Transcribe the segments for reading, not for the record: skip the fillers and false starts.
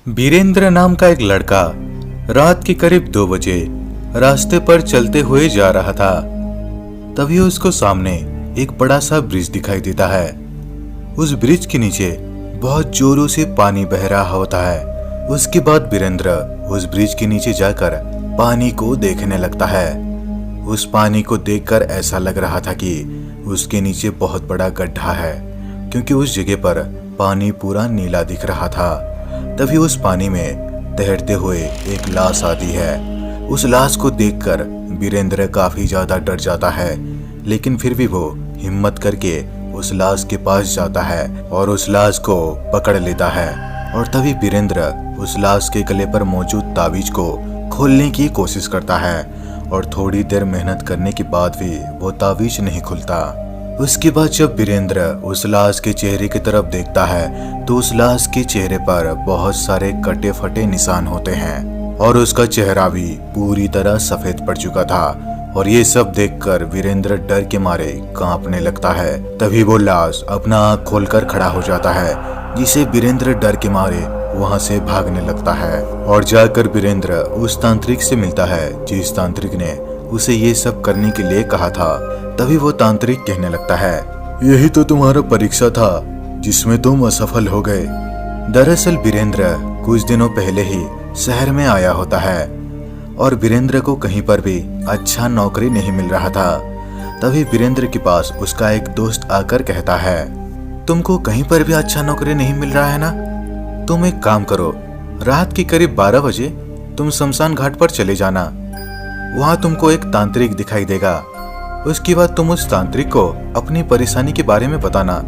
वीरेंद्र नाम का एक लड़का रात के करीब 2 बजे रास्ते पर चलते हुए जा रहा था। तभी उसको सामने एक बड़ा सा ब्रिज दिखाई देता है। उस ब्रिज के नीचे बहुत जोरों से पानी बह रहा होता है। उसके बाद वीरेंद्र उस ब्रिज के नीचे जाकर पानी को देखने लगता है। उस पानी को देखकर ऐसा लग रहा था कि उसके नीचे बहुत बड़ा गड्ढा है, क्योंकि उस जगह पर पानी पूरा नीला दिख रहा था। तभी उस पानी में तैरते हुए एक लाश आती है। उस लाश को देखकर वीरेंद्र काफी ज्यादा डर जाता है, लेकिन फिर भी वो हिम्मत करके उस लाश के पास जाता है और उस लाश को पकड़ लेता है। और तभी वीरेंद्र उस लाश के गले पर मौजूद ताबीज को खोलने की कोशिश करता है और थोड़ी देर मेहनत करने के बाद भी वो ताबीज नहीं खुलता। उसके बाद जब वीरेंद्र उस लाश के चेहरे की तरफ देखता है तो उस लाश के चेहरे पर बहुत सारे कटे फटे निशान होते हैं और उसका चेहरा भी पूरी तरह सफेद पड़ चुका था। और ये सब देखकर वीरेंद्र डर के मारे कांपने लगता है। तभी वो लाश अपना आँख खोलकर खड़ा हो जाता है, जिसे वीरेंद्र डर के मारे वहां से भागने लगता है और जाकर वीरेंद्र उस तांत्रिक से मिलता है जिस तांत्रिक ने उसे ये सब करने के लिए कहा था। तभी वो तांत्रिक कहने लगता है, यही तो तुम्हारा परीक्षा था जिसमें तुम असफल हो गए। दरअसल वीरेंद्र कुछ दिनों पहले ही शहर में आया होता है और वीरेंद्र को कहीं पर भी अच्छा नौकरी नहीं मिल रहा था। तभी वीरेंद्र के पास उसका एक दोस्त आकर कहता है, तुमको कहीं पर भी अच्छा नौकरी नहीं मिल रहा है ना? तुम एक काम करो, रात के करीब 12 बजे तुम शमशान घाट पर चले जाना। वहां तुमको एक तांत्रिक दिखाई देगा। उसके बाद तुम उस तांत्रिक को अपनी परेशानी के बारे में बताना।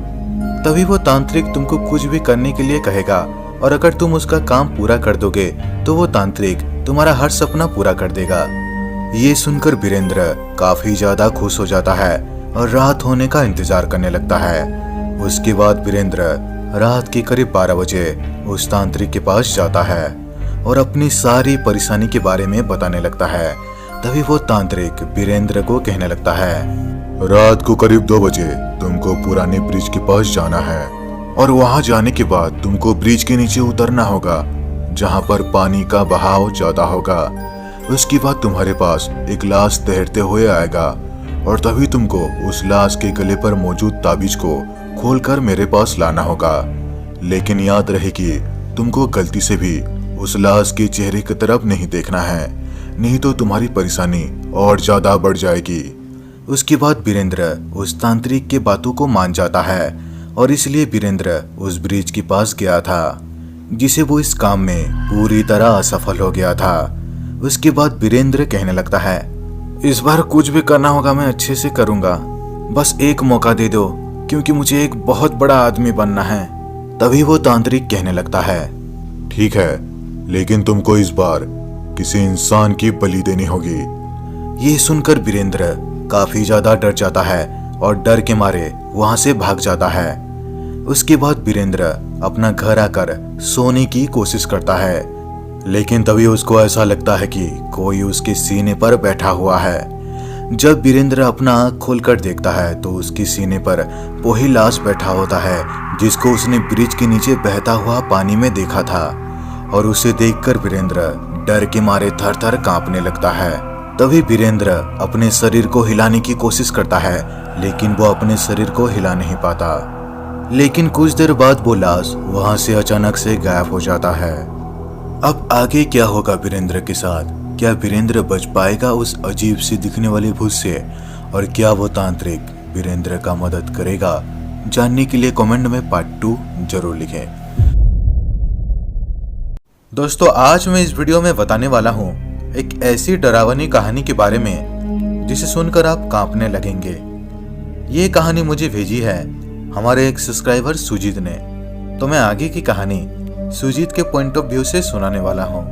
तभी वो तांत्रिक तुमको कुछ भी करने के लिए कहेगा और अगर तुम उसका काम पूरा कर दोगे तो वो तांत्रिक तुम्हारा हर सपना पूरा कर देगा। ये सुनकर वीरेंद्र काफी ज्यादा खुश हो जाता है और रात होने का इंतजार करने लगता है। उसके बाद वीरेंद्र रात के करीब 12 बजे उस तांत्रिक के पास जाता है और अपनी सारी परेशानी के बारे में बताने लगता है। तभी वो तांत्रिक वीरेंद्र को कहने लगता है, रात को करीब 2 बजे तुमको पुराने ब्रिज के पास जाना है और वहां जाने के बाद तुमको ब्रिज के नीचे उतरना होगा जहां पर पानी का बहाव ज्यादा होगा। उसके बाद तुम्हारे पास एक लाश तैरते हुए आएगा और तभी तुमको उस लाश के गले पर मौजूद ताबीज को खोलकर मेरे पास लाना होगा। लेकिन याद रहे कि तुमको गलती से भी उस लाश के चेहरे की तरफ नहीं देखना है, नहीं तो तुम्हारी परेशानी और ज्यादा बढ़ जाएगी। उसके बाद वीरेंद्र उस तांत्रिक के बातों को मान जाता है और इसलिए वीरेंद्र उस ब्रिज के पास गया था, जिसे वो इस काम में पूरी तरह असफल हो गया था। उसके बाद वीरेंद्र कहने लगता है, इस बार कुछ भी करना होगा मैं अच्छे से करूंगा, बस एक मौका दे दो क्योंकि मुझे एक बहुत बड़ा आदमी बनना है। तभी वो तांत्रिक कहने लगता है, ठीक है, लेकिन तुमको इस बार किसी इंसान की बलि देनी होगी। ये सुनकर वीरेंद्र काफी ज्यादा डर जाता है और डर के मारे वहां से भाग जाता है। उसके बाद वीरेंद्र अपना घर आकर सोने की कोशिश करता है, लेकिन तभी उसको ऐसा लगता है कि कोई उसके सीने पर बैठा हुआ है। जब वीरेंद्र अपना आँख खोलकर देखता है तो उसके सीने पर वही लाश बैठा होता है जिसको उसने ब्रिज के नीचे बहता हुआ पानी में देखा था। और उसे देखकर वीरेंद्र डर के मारे थर थर कांपने लगता है। तभी वीरेंद्र अपने शरीर को हिलाने की कोशिश करता है, लेकिन वो अपने शरीर को हिला नहीं पाता। लेकिन कुछ देर बाद वो लाश वहां से अचानक से गायब हो जाता है। अब आगे क्या होगा वीरेंद्र के साथ? क्या वीरेंद्र बच पाएगा उस अजीब सी दिखने वाली भूत से? और क्या वो तांत्रिक वीरेंद्र का मदद करेगा? जानने के लिए कमेंट में पार्ट 2 जरूर लिखें। दोस्तों, आज मैं इस वीडियो में बताने वाला हूँ एक ऐसी डरावनी कहानी के बारे में जिसे सुनकर आप कांपने लगेंगे। ये कहानी मुझे भेजी है हमारे एक सब्सक्राइबर सुजीत ने, तो मैं आगे की कहानी सुजीत के पॉइंट ऑफ व्यू से सुनाने वाला हूँ।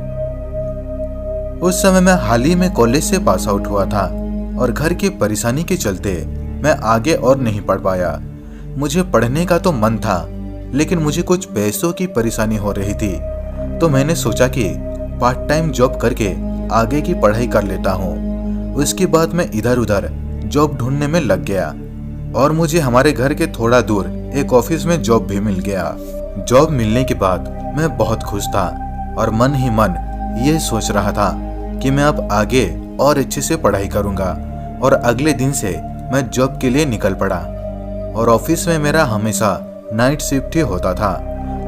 उस समय मैं हाल ही में कॉलेज से पास आउट हुआ था और घर की परेशानी के चलते मैं आगे और नहीं पढ़ पाया। मुझे पढ़ने का तो मन था, लेकिन मुझे कुछ पैसों की परेशानी हो रही थी, तो मैंने सोचा कि पार्ट टाइम जॉब करके आगे की पढ़ाई कर लेता हूँ। उसके बाद मैं इधर उधर जॉब ढूंढने में लग गया और मुझे हमारे घर के थोड़ा दूर एक ऑफिस में जॉब भी मिल गया। जॉब मिलने के बाद मैं बहुत खुश था, और मन ही मन ये सोच रहा था कि मैं अब आगे और अच्छे से पढ़ाई करूंगा। और अगले दिन से मैं जॉब के लिए निकल पड़ा। और ऑफिस में मेरा हमेशा नाइट शिफ्ट ही होता था,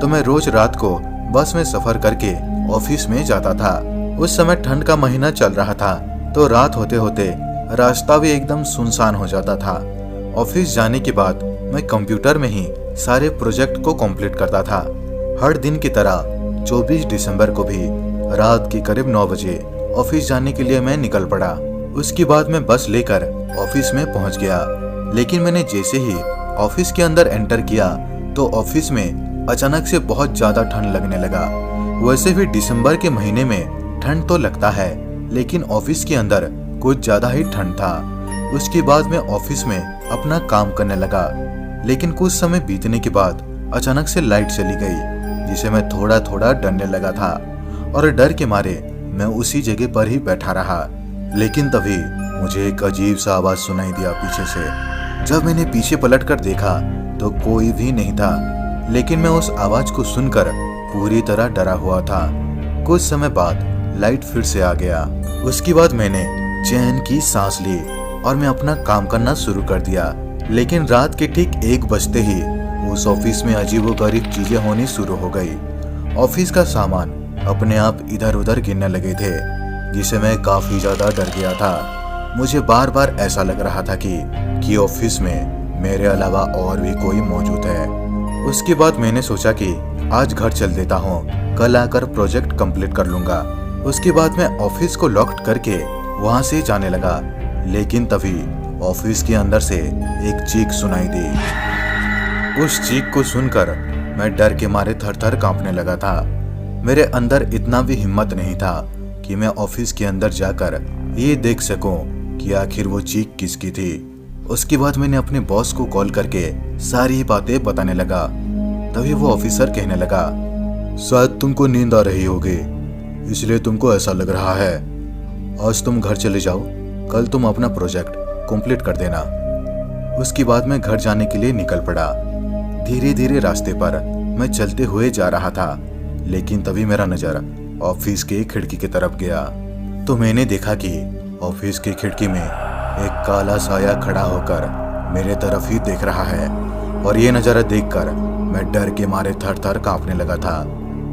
तो मैं रोज रात को बस में सफर करके ऑफिस में जाता था। उस समय ठंड का महीना चल रहा था, तो रात होते होते रास्ता भी एकदम सुनसान हो जाता था। ऑफिस जाने के बाद मैं कंप्यूटर में ही सारे प्रोजेक्ट को कंप्लीट करता था। हर दिन की तरह 24 दिसंबर को भी रात के करीब 9 बजे ऑफिस जाने के लिए मैं निकल पड़ा। उसके बाद मैं बस लेकर ऑफिस में पहुंच गया। लेकिन मैंने जैसे ही ऑफिस के अंदर एंटर किया तो ऑफिस में अचानक से बहुत ज्यादा ठंड लगने लगा। वैसे भी दिसंबर के महीने में ठंड तो लगता है, लेकिन ऑफिस के अंदर कुछ ज्यादा ही ठंड था। उसके बाद मैं ऑफिस में अपना काम करने लगा, लेकिन कुछ समय बीतने के बाद अचानक से लाइट चली गई, जिसे मैं थोड़ा थोड़ा डरने लगा था। और डर के मारे मैं उसी जगह पर ही बैठा रहा। लेकिन तभी मुझे एक अजीब सा आवाज सुनाई दिया पीछे से। जब मैंने पीछे पलट कर देखा तो कोई भी नहीं था, लेकिन मैं उस आवाज को सुनकर पूरी तरह डरा हुआ था। कुछ समय बाद लाइट फिर से आ गया। उसके बाद मैंने चैन की सांस ली और मैं अपना काम करना शुरू कर दिया। लेकिन रात के ठीक 1 बजते ही उस ऑफिस में अजीबोगरीब चीजें होनी शुरू हो गई। ऑफिस का सामान अपने आप इधर उधर गिरने लगे थे, जिसे मैं काफी ज्यादा डर गया था। मुझे बार बार ऐसा लग रहा था कि ऑफिस में मेरे अलावा और भी कोई मौजूद है। उसके बाद मैंने सोचा कि आज घर चल देता हूँ, कल आकर प्रोजेक्ट कंप्लीट कर लूंगा। उसके बाद मैं ऑफिस को लॉक करके वहां से जाने लगा। लेकिन तभी ऑफिस के अंदर से एक चीख सुनाई दी। उस चीख को सुनकर मैं डर के मारे थर थर कांपने लगा था। मेरे अंदर इतना भी हिम्मत नहीं था कि मैं ऑफिस के अंदर जाकर ये देख सकूं कि आखिर वो चीख किसकी थी। उसके बाद मैंने अपने बॉस को कॉल करके सारी बातें बताने लगा। तभी वो ऑफिसर कहने लगा, शायद तुमको नींद आ रही होगी, इसलिए तुमको ऐसा लग रहा है। आज तुम घर चले जाओ, कल तुम अपना प्रोजेक्ट कंप्लीट कर देना। उसके बाद मैं घर जाने के लिए निकल पड़ा। धीरे धीरे रास्ते पर मैं चलते हुए जा रहा था, लेकिन तभी मेरा नजर ऑफिस के खिड़की की तरफ गया तो मैंने देखा कि ऑफिस की खिड़की में एक काला साया खड़ा होकर मेरे तरफ ही देख रहा है। और ये नजारा देखकर मैं डर के मारे थर थर कांपने लगा था।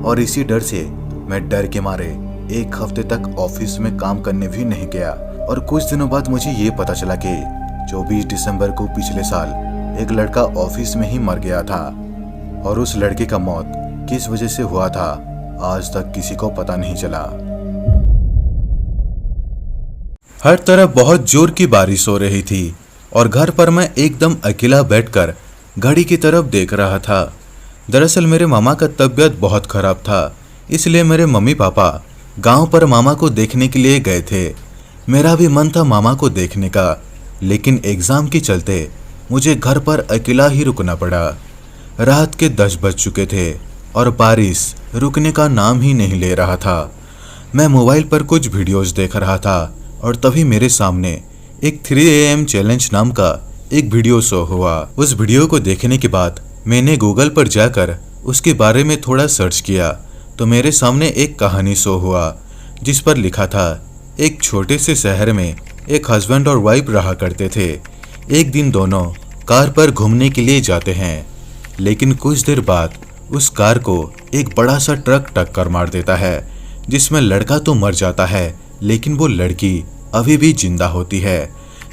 और इसी डर से मैं डर के मारे 1 हफ्ते तक ऑफिस में काम करने भी नहीं गया। और कुछ दिनों बाद मुझे ये पता चला कि 24 दिसंबर को पिछले साल एक लड़का ऑफिस में ही मर गया था। और उस लड़के का मौत किस वजह से हुआ था, आज तक किसी को पता नहीं चला। हर तरफ बहुत जोर की बारिश हो रही थी और घर पर मैं एकदम अकेला बैठकर घड़ी की तरफ देख रहा था। दरअसल मेरे मामा का तबीयत बहुत खराब था, इसलिए मेरे मम्मी पापा गांव पर मामा को देखने के लिए गए थे। मेरा भी मन था मामा को देखने का, लेकिन एग्जाम के चलते मुझे घर पर अकेला ही रुकना पड़ा। रात के 10 बज चुके थे और बारिश रुकने का नाम ही नहीं ले रहा था। मैं मोबाइल पर कुछ वीडियोस देख रहा था और तभी मेरे सामने एक 3 AM चैलेंज नाम का एक वीडियो शो हुआ। उस वीडियो को देखने के बाद मैंने गूगल पर जाकर उसके बारे में थोड़ा सर्च किया तो मेरे सामने एक कहानी शो हुआ, जिस पर लिखा था एक छोटे से शहर में एक हस्बैंड और वाइफ रहा करते थे। एक दिन दोनों कार पर घूमने के लिए जाते हैं, लेकिन कुछ देर बाद उस कार को एक बड़ा सा ट्रक टक्कर मार देता है, जिसमें लड़का तो मर जाता है लेकिन वो लड़की अभी भी जिंदा होती है।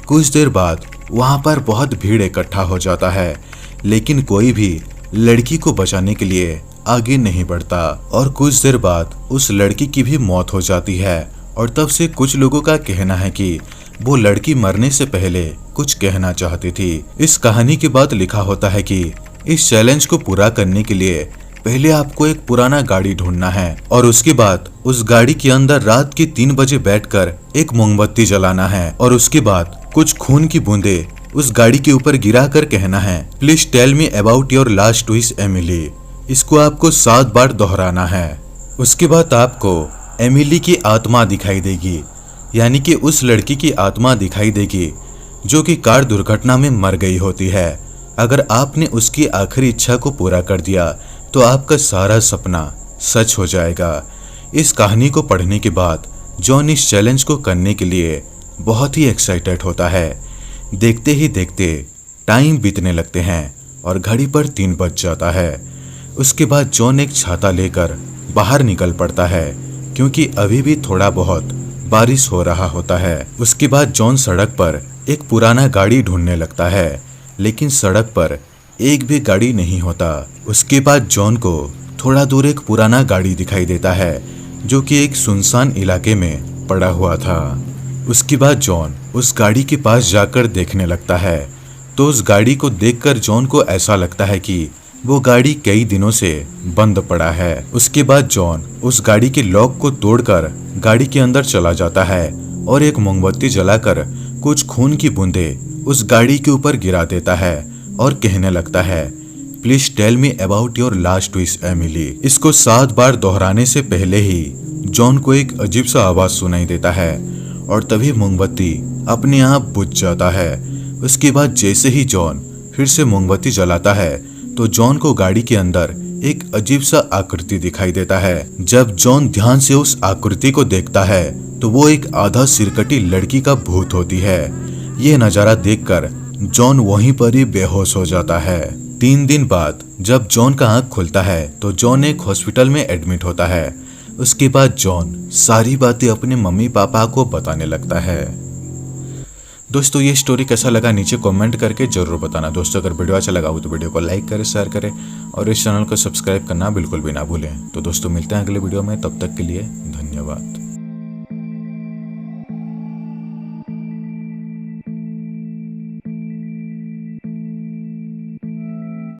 कुछ देर बाद वहां पर बहुत भीड़ इकट्ठा हो जाता है, लेकिन कोई भी लड़की को बचाने के लिए आगे नहीं बढ़ता। और कुछ देर बाद उस लड़की की भी मौत हो जाती है। और तब से कुछ लोगों का कहना है कि वो लड़की मरने से पहले कुछ कहना चाहती थी। इस कहानी के बाद लिखा होता है कि इस चैलेंज को पूरा करने के लिए पहले आपको एक पुराना गाड़ी ढूंढना है और उसके बाद उस गाड़ी के अंदर रात के 3 बजे बैठकर एक मोमबत्ती जलाना है और उसके बाद कुछ खून की बूंदे उस गाड़ी के ऊपर गिरा कर कहना है, please tell me about your last wish Emily. इसको आपको 7 बार दोहराना है। उसके बाद आपको एमिली की आत्मा दिखाई देगी, यानी कि उस लड़की की आत्मा दिखाई देगी जो कि कार दुर्घटना में मर गई होती है। अगर आपने उसकी आखिरी इच्छा को पूरा कर दिया तो आपका सारा सपना सच हो जाएगा। इस कहानी को पढ़ने के बाद जॉन इस चैलेंज को करने के लिए बहुत ही एक्साइटेड होता है। देखते ही देखते टाइम बीतने लगते हैं और घड़ी पर 3 बज जाता है। उसके बाद जॉन एक छाता लेकर बाहर निकल पड़ता है क्योंकि अभी भी थोड़ा बहुत बारिश हो रहा होता है। उसके बाद जॉन सड़क पर एक पुराना गाड़ी ढूंढने लगता है, लेकिन सड़क पर एक भी गाड़ी नहीं होता। उसके बाद जॉन को थोड़ा दूर एक पुराना गाड़ी दिखाई देता है जो कि एक सुनसान इलाके में पड़ा हुआ था। उसके बाद जॉन उस गाड़ी के पास जाकर देखने लगता है तो उस गाड़ी को देखकर जॉन को ऐसा लगता है कि वो गाड़ी कई दिनों से बंद पड़ा है। उसके बाद जॉन उस गाड़ी के लॉक को तोड़कर गाड़ी के अंदर चला जाता है और एक मोमबत्ती जलाकर कुछ खून की बूंदें उस गाड़ी के ऊपर गिरा देता है और कहने लगता है, please tell me about your last wish Emily. इसको 7 बार दोहराने से पहले ही जॉन को एक अजीब सा आवाज सुनाई देता है और तभी मोमबत्ती अपने आप बुझ जाता है। उसके बाद जैसे ही जॉन फिर से मोमबत्ती जलाता है तो जॉन को गाड़ी के अंदर एक अजीब सा आकृति दिखाई देता है। जब जॉन ध्यान से उस आकृति को देखता है तो वो एक आधा सिरकटी लड़की का भूत होती है। यह नजारा देखकर जॉन वहीं पर ही बेहोश हो जाता है। 3 दिन बाद जब जॉन का आंख खुलता है तो जॉन एक हॉस्पिटल में एडमिट होता है। उसके बाद जॉन सारी बातें अपने मम्मी पापा को बताने लगता है। दोस्तों ये स्टोरी कैसा लगा नीचे कमेंट करके जरूर बताना। दोस्तों अगर वीडियो अच्छा लगा हो तो वीडियो को लाइक करें, शेयर करें और इस चैनल को सब्सक्राइब करना बिल्कुल भी ना भूलें। तो दोस्तों मिलते हैं अगले वीडियो में, तब तक के लिए धन्यवाद।